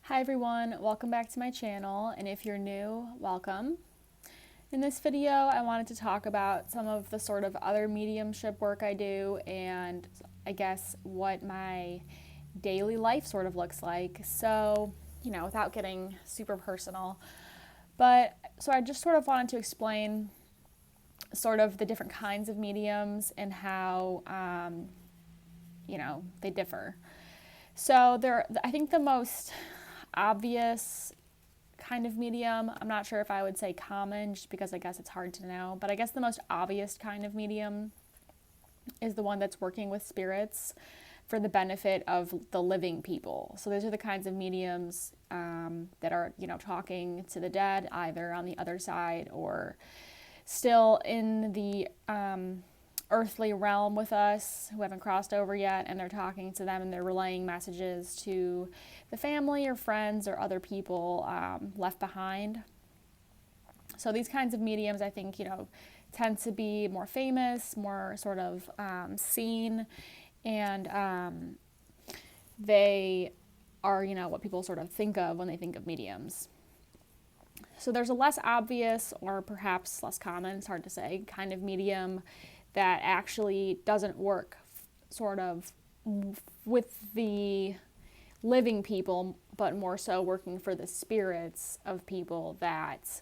Hi everyone, welcome back to my channel, and if you're new, welcome. In this video, I wanted to talk about some of the sort of other mediumship work I do and I guess what my daily life sort of looks like. So, without getting super personal. So I just sort of wanted to explain sort of the different kinds of mediums and how, they differ. So I think the most obvious kind of medium, I'm not sure if I would say common just because I guess it's hard to know, but I guess the most obvious kind of medium is the one that's working with spirits for the benefit of the living people. So those are the kinds of mediums that are, talking to the dead either on the other side or still in the earthly realm with us who haven't crossed over yet, and they're talking to them and they're relaying messages to the family or friends or other people left behind. So these kinds of mediums, I think, tend to be more famous, more sort of seen, and they are, what people sort of think of when they think of mediums. So there's a less obvious or perhaps less common, it's hard to say, kind of medium that actually doesn't work sort of with the living people, but more so working for the spirits of people that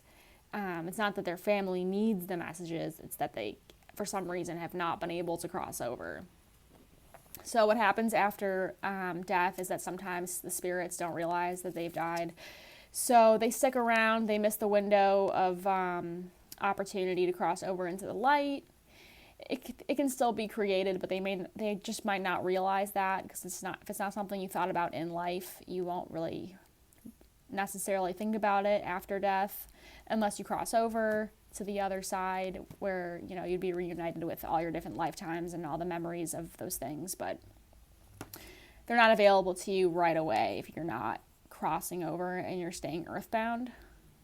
it's not that their family needs the messages, it's that they, for some reason, have not been able to cross over. So what happens after death is that sometimes the spirits don't realize that they've died. So they stick around, they miss the window of opportunity to cross over into the light. It can still be created, but they just might not realize that because if it's not something you thought about in life, you won't really necessarily think about it after death unless you cross over to the other side where you'd be reunited with all your different lifetimes and all the memories of those things, but they're not available to you right away if you're not crossing over and you're staying earthbound,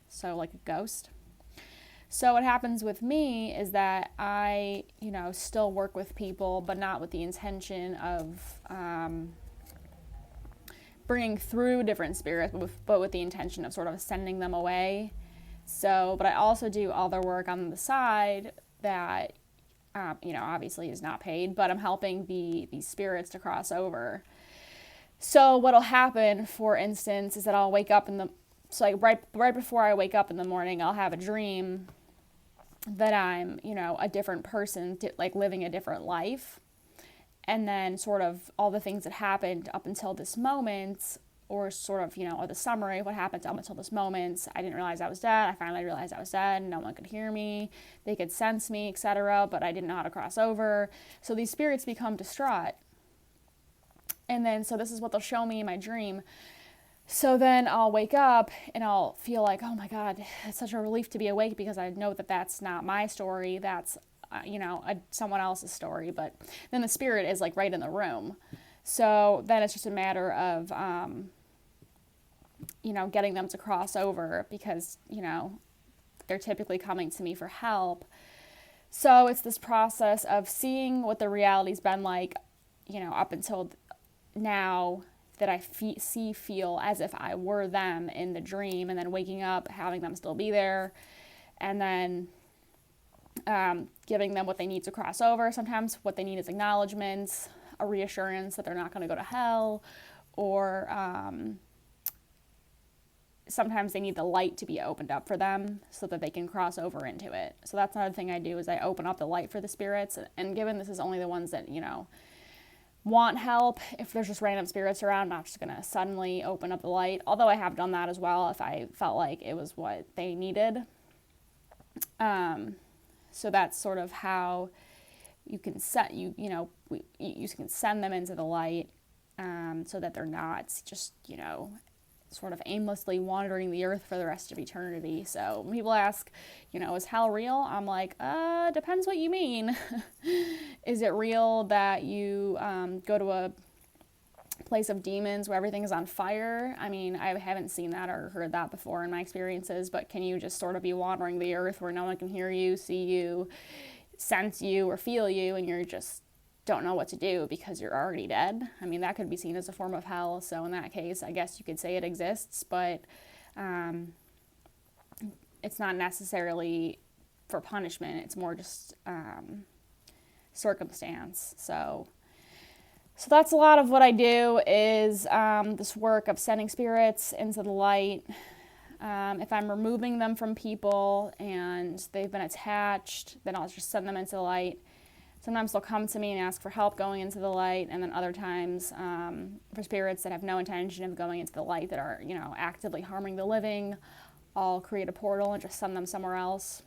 so like a ghost. So what happens with me is that I, still work with people, but not with the intention of bringing through different spirits, but with the intention of sort of sending them away. So, but I also do other work on the side that, obviously is not paid, but I'm helping these spirits to cross over. So what'll happen, for instance, is that I'll wake up right before I wake up in the morning, I'll have a dream that I'm, a different person, like living a different life. And then sort of all the things that happened up until this moment, or sort of, or the summary of what happened up until this moment. I didn't realize I was dead. I finally realized I was dead. No one could hear me. They could sense me, etc. But I didn't know how to cross over. So these spirits become distraught. And then, so this is what they'll show me in my dream. So then I'll wake up and I'll feel like, oh my God, it's such a relief to be awake because I know that that's not my story. That's, someone else's story. But then the spirit is like right in the room. So then it's just a matter of, getting them to cross over because, they're typically coming to me for help. So it's this process of seeing what the reality's been like, up until now, that I feel as if I were them in the dream, and then waking up, having them still be there, and then giving them what they need to cross over. Sometimes what they need is acknowledgement, a reassurance that they're not going to go to hell, or sometimes they need the light to be opened up for them so that they can cross over into it. So that's another thing I do, is I open up the light for the spirits, and given this is only the ones that, want help, if there's just random spirits around, I'm not just going to suddenly open up the light, although I have done that as well if I felt like it was what they needed. So that's sort of how you can you can send them into the light, so that they're not just, sort of aimlessly wandering the earth for the rest of eternity. So when people ask, is hell real? I'm like, depends what you mean. Is it real that you go to a place of demons where everything is on fire? I mean, I haven't seen that or heard that before in my experiences, but can you just sort of be wandering the earth where no one can hear you, see you, sense you, or feel you, and you're just don't know what to do because you're already dead. I mean, that could be seen as a form of hell. So in that case, I guess you could say it exists, but it's not necessarily for punishment. It's more just circumstance. So that's a lot of what I do is this work of sending spirits into the light. If I'm removing them from people and they've been attached, then I'll just send them into the light. Sometimes they'll come to me and ask for help going into the light, and then other times for spirits that have no intention of going into the light, that are, actively harming the living, I'll create a portal and just send them somewhere else.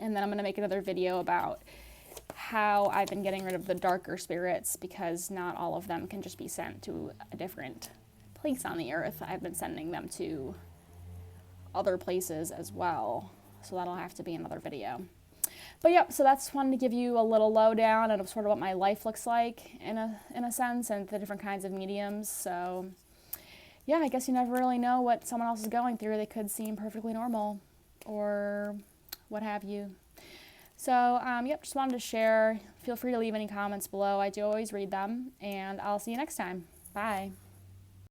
And then I'm going to make another video about how I've been getting rid of the darker spirits, because not all of them can just be sent to a different place on the earth. I've been sending them to other places as well, so that'll have to be another video. But yep, so that's wanted to give you a little lowdown of sort of what my life looks like in a sense, and the different kinds of mediums. So yeah, I guess you never really know what someone else is going through. They could seem perfectly normal or what have you. So yep, just wanted to share. Feel free to leave any comments below. I do always read them, and I'll see you next time. Bye.